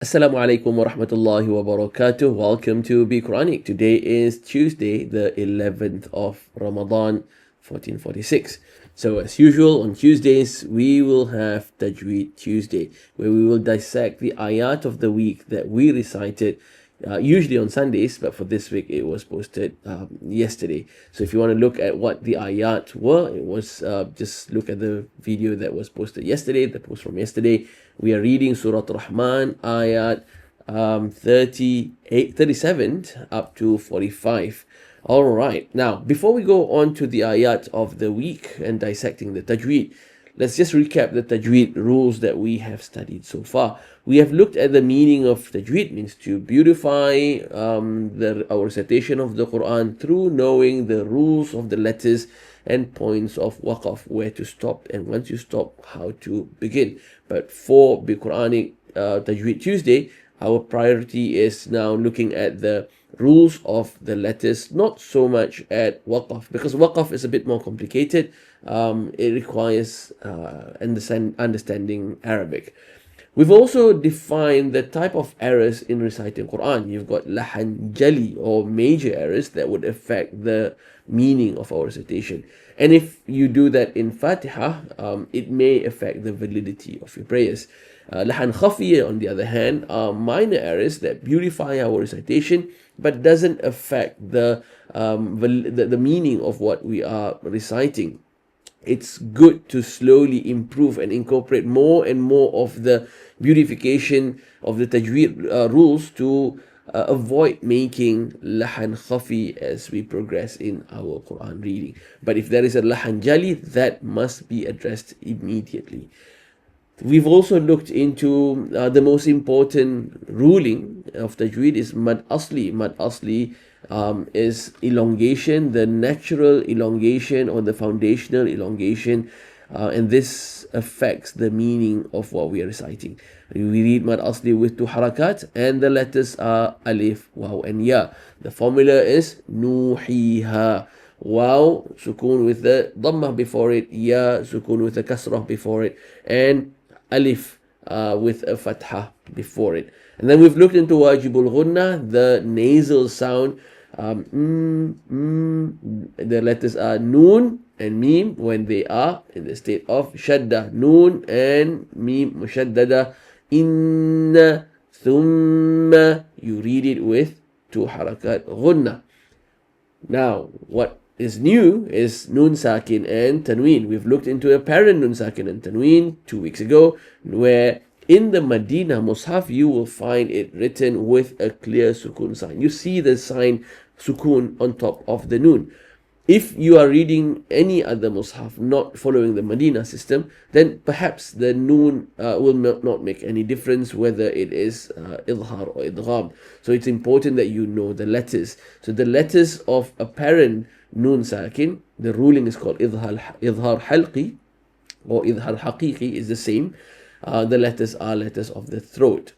Assalamu alaikum wa rahmatullahi wa barakatuh. Welcome to Be Quranic. Today is Tuesday, the 11th of Ramadan, 1446. So, as usual, on Tuesdays, we will have Tajweed Tuesday, where we will dissect the ayat of the week that we recited, usually on Sundays, but for this week it was posted yesterday. So, if you want to look at what the ayat were, it was just look at the video that was posted yesterday, the post from yesterday. We are reading Surah Rahman, ayat 37 up to 45. All right. Now, before we go on to the ayat of the week and dissecting the tajweed, let's just recap the tajweed rules that we have studied so far. We have looked at the meaning of tajweed, means to beautify our recitation of the Quran through knowing the rules of the letters and points of waqaf, where to stop, and once you stop, how to begin. But for Be Quranic Tajweed Tuesday, our priority is now looking at the rules of the letters, not so much at waqaf, because waqaf is a bit more complicated. It requires understanding Arabic. We've also defined the type of errors in reciting Quran. You've got lahan jali, or major errors that would affect the meaning of our recitation. And if you do that in Fatiha, it may affect the validity of your prayers. Lahan khafiya, on the other hand, are minor errors that beautify our recitation but doesn't affect the meaning of what we are reciting. It's good to slowly improve and incorporate more and more of the beautification of the tajweed rules to avoid making lahan khafi as we progress in our Quran reading. But if there is a lahan jali, that must be addressed immediately. We've also looked into the most important ruling of tajweed is mad asli. Mad asli is elongation, the natural elongation or the foundational elongation, and this affects the meaning of what we are reciting. We read mad asli with two harakat, and the letters are alif, waw, and ya. The formula is nuhiha. Waw, sukun with the dhammah before it, ya, sukun with the kasrah before it, and alif with a fathah before it. And then we've looked into wajibul ghunna, the nasal sound. The letters are noon and mim when they are in the state of shadda. Noon and mim mushaddada. Inna, thumma, you read it with two harakat ghunna. Now, what is new is nun sakin and tanween. We've looked into apparent nun sakin and tanween 2 weeks ago, where in the Madina Mus'haf you will find it written with a clear sukun sign. You see the sign sukun on top of the nun. If you are reading any other Mus'haf not following the Madina system, then perhaps the noon will not make any difference whether it is idhar or idgham. So it's important that you know the letters. So the letters of apparent noon sakin, the ruling is called idhar halqi or idhar haqiqi, is the same. The letters are letters of the throat.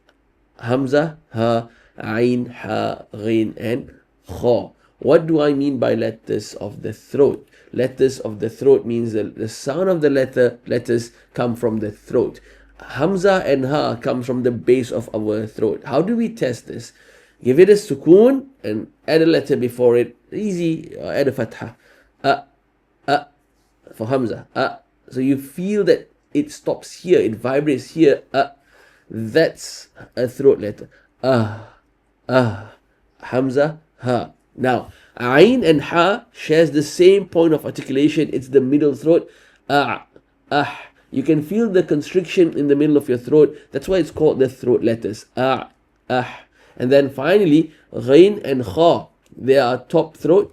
Hamza, ha, ain, ha, ghin, and kha. What do I mean by letters of the throat? Letters of the throat means that the sound of the letters come from the throat. Hamza and ha comes from the base of our throat. How do we test this? Give it a sukun and add a letter before it. Easy, add a fathah. For Hamza. So you feel that it stops here, it vibrates here. That's a throat letter. Hamza, ha. Now, ain and ha shares the same point of articulation. It's the middle throat. You can feel the constriction in the middle of your throat. That's why it's called the throat letters. And then finally, ghain and kha. They are top throat.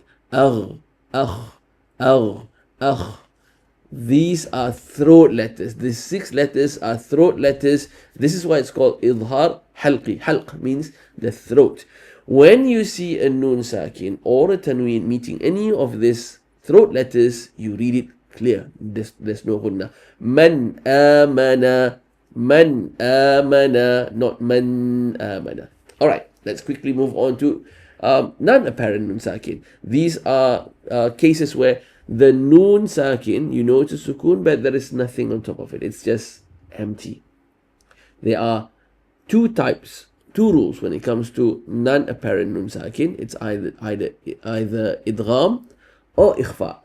These are throat letters. These 6 letters are throat letters. This is why it's called idhar halqi. Halq means the throat. When you see a nun sakin or a tanween meeting any of these throat letters, you read it clear. There's no ghunna. Man amana, not man amana. All right, let's quickly move on to non-apparent nun sakin. These are cases where the nun sakin, you know it's a sukun, but there is nothing on top of it. It's just empty. They are two rules when it comes to non-apparent nun sakin. It's either idgham or ikhfa.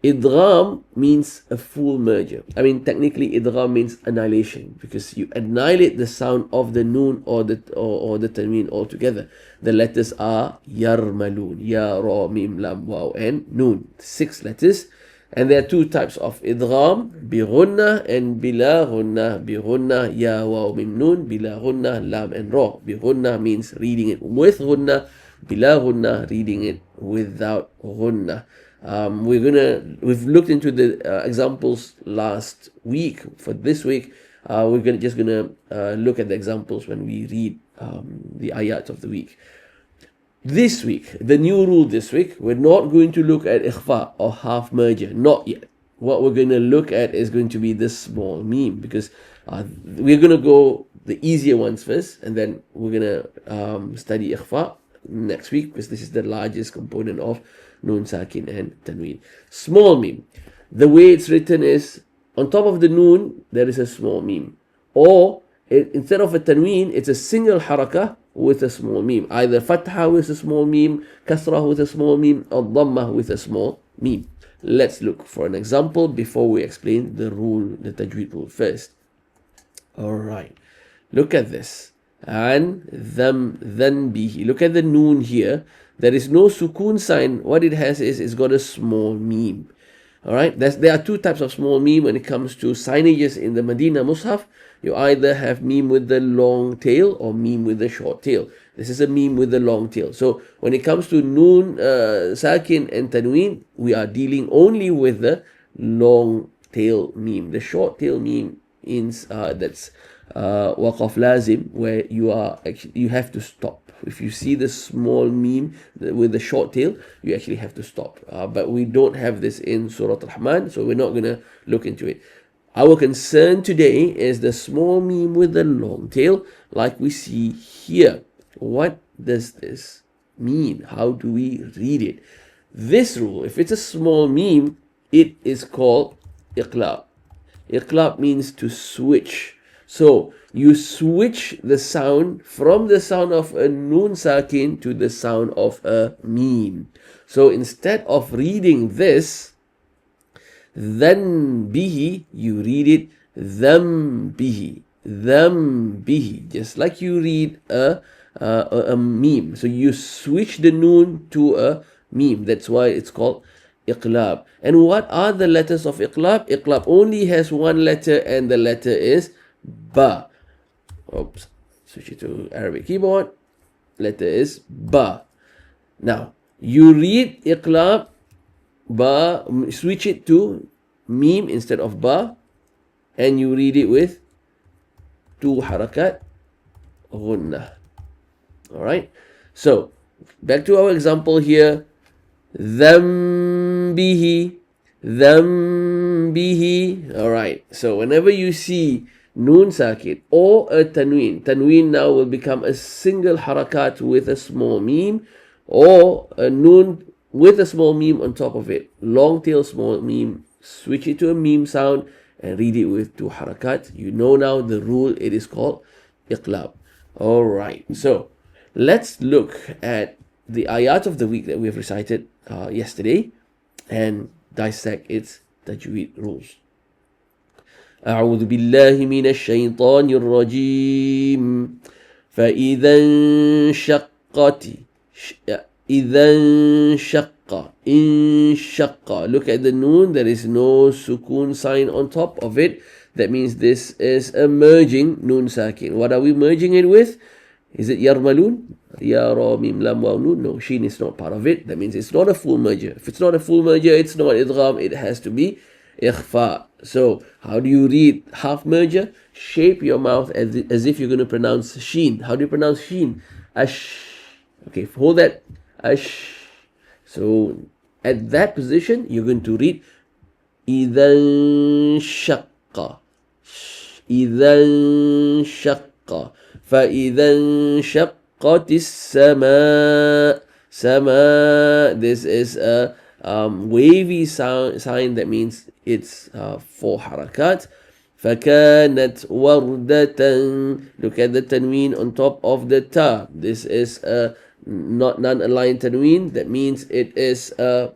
Idgham means a full merger. I mean, technically, idgham means annihilation because you annihilate the sound of the noon or the tanween altogether. The letters are yarmalun, ya, ra, mim, lam, waw, and noon. 6 letters. And there are 2 types of idgham, bi ghunnah and bila ghunnah. Bi ghunnah, ya, waw, mim, noon. Bila ghunnah, lam, and ra. Bi ghunnah means reading it with ghunnah. Bila ghunnah, reading it without ghunnah. We've looked into the examples last week. For this week, we're just gonna look at the examples when we read the ayat of the week. This week, the new rule this week, we're not going to look at ikhfa or half merger, not yet. What we're going to look at is going to be the small meme, because we're going to go the easier ones first, and then we're going to study ikhfa next week, because this is the largest component of Noon Sakin and Tanween. Small meme. The way it's written is, on top of the Noon, there is a small meme. Or, instead of a Tanween, it's a single harakah with a small meme. Either Fatha with a small meme, Kasrah with a small meme, or Dhammah with a small meme. Let's look for an example before we explain the rule, the Tajweed rule first. Alright. Look at this. And them, then bihi. Look at the Noon here. There is no sukoon sign. What it has is it's got a small meme. Alright, there are 2 types of small meme when it comes to signages in the Medina Mus'haf. You either have meme with the long tail or meme with the short tail. This is a meme with the long tail. So when it comes to Noon, Sakin and Tanween, we are dealing only with the long tail meme. The short tail meme is that's waqaf lazim, where you have to stop. If you see the small meme with the short tail, you actually have to stop. But we don't have this in Surah Al-Rahman, so we're not going to look into it. Our concern today is the small meme with the long tail, like we see here. What does this mean? How do we read it? This rule, if it's a small meme, it is called Iqlab. Iqlab means to switch. So you switch the sound from the sound of a Noon Sakin to the sound of a meme. So instead of reading this, then bihi, you read it them bihi. Them bihi. Just like you read a meme. So you switch the Noon to a meme. That's why it's called Iqlab. And what are the letters of Iqlab? Iqlab only has 1 letter, and the letter is Ba. Oops. Switch it to Arabic keyboard. Letter is Ba. Now, you read Iqlab, Ba, switch it to Meme instead of Ba, and you read it with 2 harakat Ghunnah. Alright? So, back to our example here. Dhambihi. Dhambihi. Alright. So, whenever you see Noon Sakin or a Tanween, Tanween now will become a single harakat with a small meme, or a Noon with a small meme on top of it. Long tail small meme, switch it to a meme sound and read it with 2 harakat. You know now the rule, it is called Iqlab. Alright, so let's look at the ayat of the week that we have recited yesterday and dissect its Tajweed rules. أعوذ بالله من الشيطان الرجيم فإذا انشقت انشق. Look at the noon, there is no sukoon sign on top of it. That means this is a merging noon sakin. What are we merging it with? Is it yarmalun? Ya, ra, mim, lam, waw, noon? No, sheen is not part of it. That means it's not a full merger. If it's not a full merger, it's not idgham, it has to be ikhfa. So how do you read half merger? Shape your mouth as if you're going to pronounce sheen. How do you pronounce sheen? Ash. Okay, hold that. Ash. So at that position, you're going to read idhan shaqqa. Idhan shaqqa. فَإِذَا انشَقَّتِ السَّمَاءُ. Sama. This is a wavy sign that means it's 4 harakat. فكانت وردة. Look at the tanween on top of the ta. This is a not non-aligned tanween. That means it is a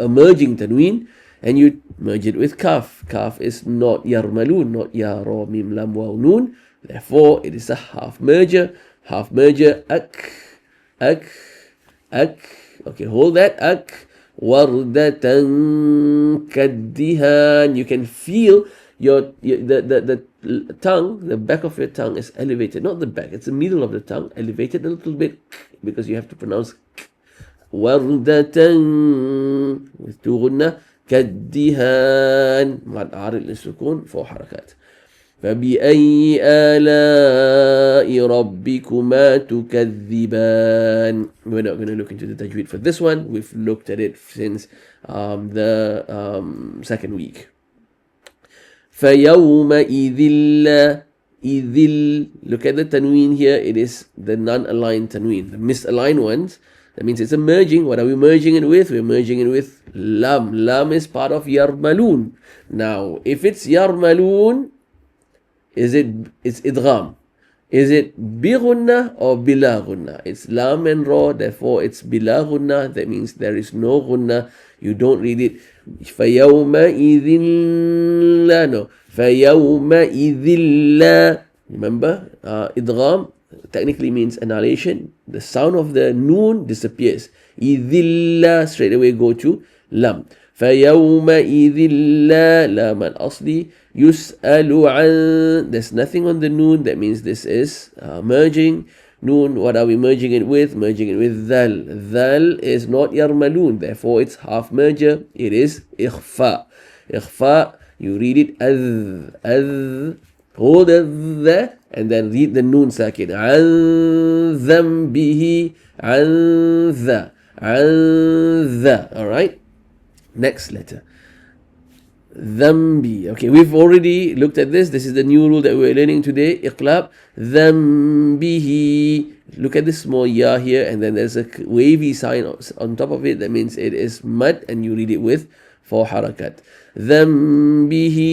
merging tanween, and you merge it with kaf. Kaf is not yarmalun, not ya ra mim lam waw nun. Therefore, it is a half merger. Half merger ak, ak, ak. Okay, hold that ak. Wardatan kaddihan. You can feel the tongue, the back of your tongue is elevated. Not the back, it's the middle of the tongue, elevated a little bit because you have to pronounce wardatan with two gunna. كالدهان مع عارض للسكون 4 حركات. فبأي آلاء ربكما تكذبان. We're not going to look into the tajweed for this one. We've looked at it since the second week. فيومئذ لا إذل. Look at the tanween here. It is the non-aligned tanween, the misaligned ones. That means it's a merging. What are we merging it with? We're merging it with lam. Lam is part of yarmalun. Now, if it's yarmalun, it's idgham. Is it bi gunna or bila gunna? It's lam and ra, therefore it's bila gunna. That means there is no gunna. You don't read it فَيَوْمَئِذٍ لَا. No. فَيَوْمَئِذٍ لَا. Remember, idgham technically means annihilation. The sound of the noon disappears. إِذِلَّا straight away go to lam. فَيَوْمَئِذٍ لَا. لام الأصلي. يُسْأَلُ عَنْ. There's nothing on the noon. That means this is merging. Noon, what are we merging it with? Merging it with dhal. Dhal is not yarmalun, therefore it's half merger. It is ikhfa. Ikhfa, you read it az. Hold the and then read the noon sakin. An dhanbihi. An dha. Alright? Next letter. Dhambi. Okay, we've already looked at this. This is the new rule that we're learning today. Iqlab. Dhambihi. Look at this small ya here, and then there's a wavy sign on top of it. That means it is mad, and you read it with 4 harakat. Dhambihi.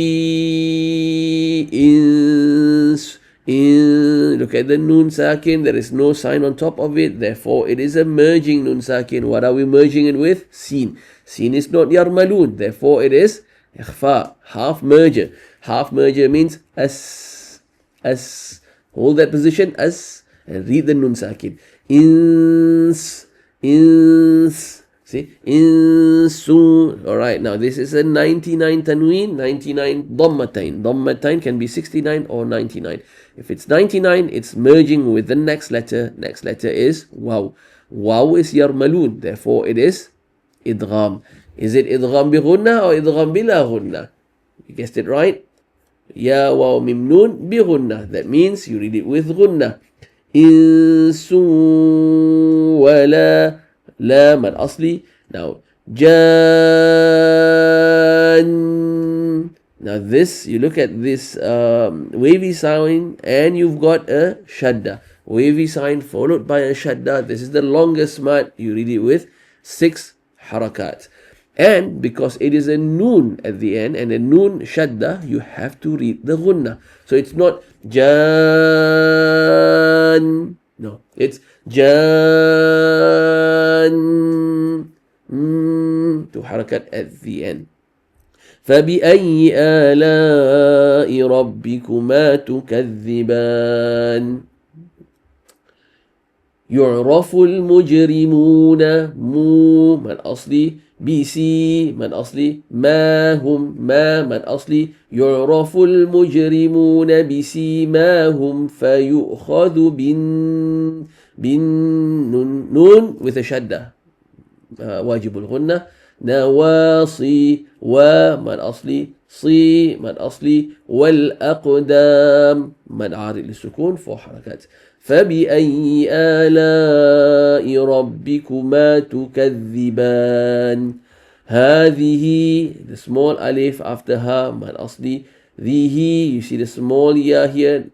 Look at the noon sakin. There is no sign on top of it. Therefore, it is a merging noon sakin. What are we merging it with? Sin. Sin is not yarmalun. Therefore, it is ikhfa, half merger. Half merger means as. Hold that position, as, and read the nun sakin. Ins. See? Insu. Alright, now this is a 99 tanween, 99 dhammatain. Dhammatain can be 69 or 99. If it's 99, it's merging with the next letter. Next letter is waw. Waw is yarmalun, therefore it is idgham. Is it idgham bi ghunna or idgham bila ghunna? You guessed it right. Ya waw mim nun bi ghunna. That means you read it with ghunna. Insu wala la mad asli. Now jan. Now this, you look at this wavy sign and you've got a shadda. Wavy sign followed by a shadda. This is the longest mad. You read it with 6 harakat. And because it is a noon at the end and a noon shadda, you have to read the gunna. So it's not jan. No, it's jan. 2 harakat at the end. فَبِأَيِّ آلَاءِ رَبِّكُمَا تُكَذِّبَانِ. يُعْرَفُ الْمُجْرِمُونَ مُو من أصلي BC من أصلي ما هم ما من أصلي يعرف المجرمون بسيماهم فيؤخذ نون with a شدة واجب الغنة نواصي ومن أصلي صي من أصلي والأقدام من عارض للسكون 4 حركات. فبأي آلاء ربكما تكذبان. هذه, the small alif after ha, man asli. Dhihi, you see the small ya here,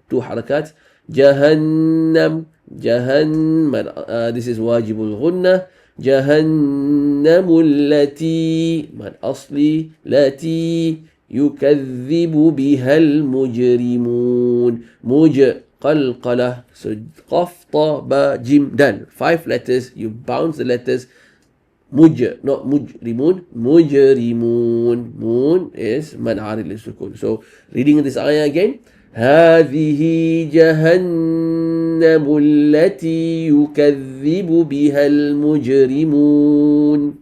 2 harakat. Jahannam, this is wajibul ghunna. جهنم التي من أصلي التي يكذب بها المجرمون قلقلة. So قف طا با جيم دال. 5 letters. You bounce the letters. not مجرمون. مجرمون. Moon is منع للسكون. So reading this ayah again. هذه جهنم التي يكذب بها المجرمون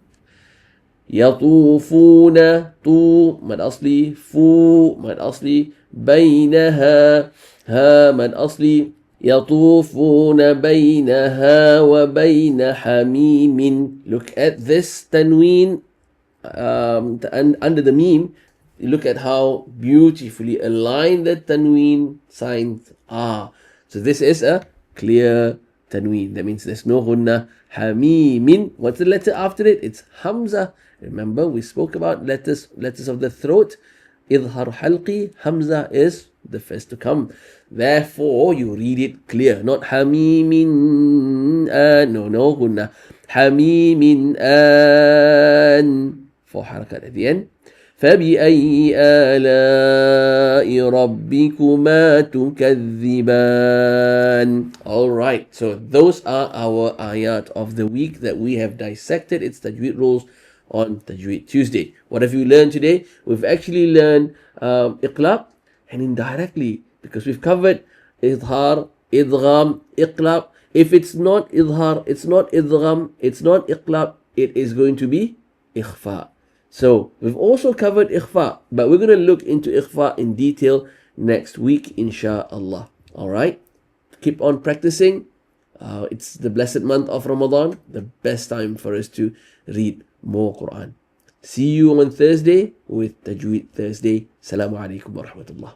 يطوفون طو من أصلي فو من أصلي بينها ها من أصلي يطوفون بينها وبين حميم. Look at this tanween under the meme. Look at how beautifully aligned the tanween signs are. So this is a clear tanween. That means there's no ghunna. Hamimin. What's the letter after it? It's Hamza. Remember, we spoke about letters of the throat. Idhar halqi. Hamza is the first to come. Therefore, you read it clear. Not hamimin an. No ghunna. Hamimin an. 4 harakat at the end. فبأي آلاء ربكما تكذبان. Alright, so those are our ayat of the week that we have dissected. It's Tajweed rules on Tajweed Tuesday. What have you learned today? We've actually learned Iqlab, and indirectly, because we've covered Idhar, Idgham, Iqlab. If it's not Idhar, it's not Idgham, it's not Iqlab, it is going to be Ikhfa. So we've also covered Ikhfa, but we're going to look into Ikhfa in detail next week, inshallah. Alright? Keep on practicing. It's the blessed month of Ramadan, the best time for us to read more Quran. See you on Thursday with Tajweed Thursday. Assalamu alaikum wa rahmatullah.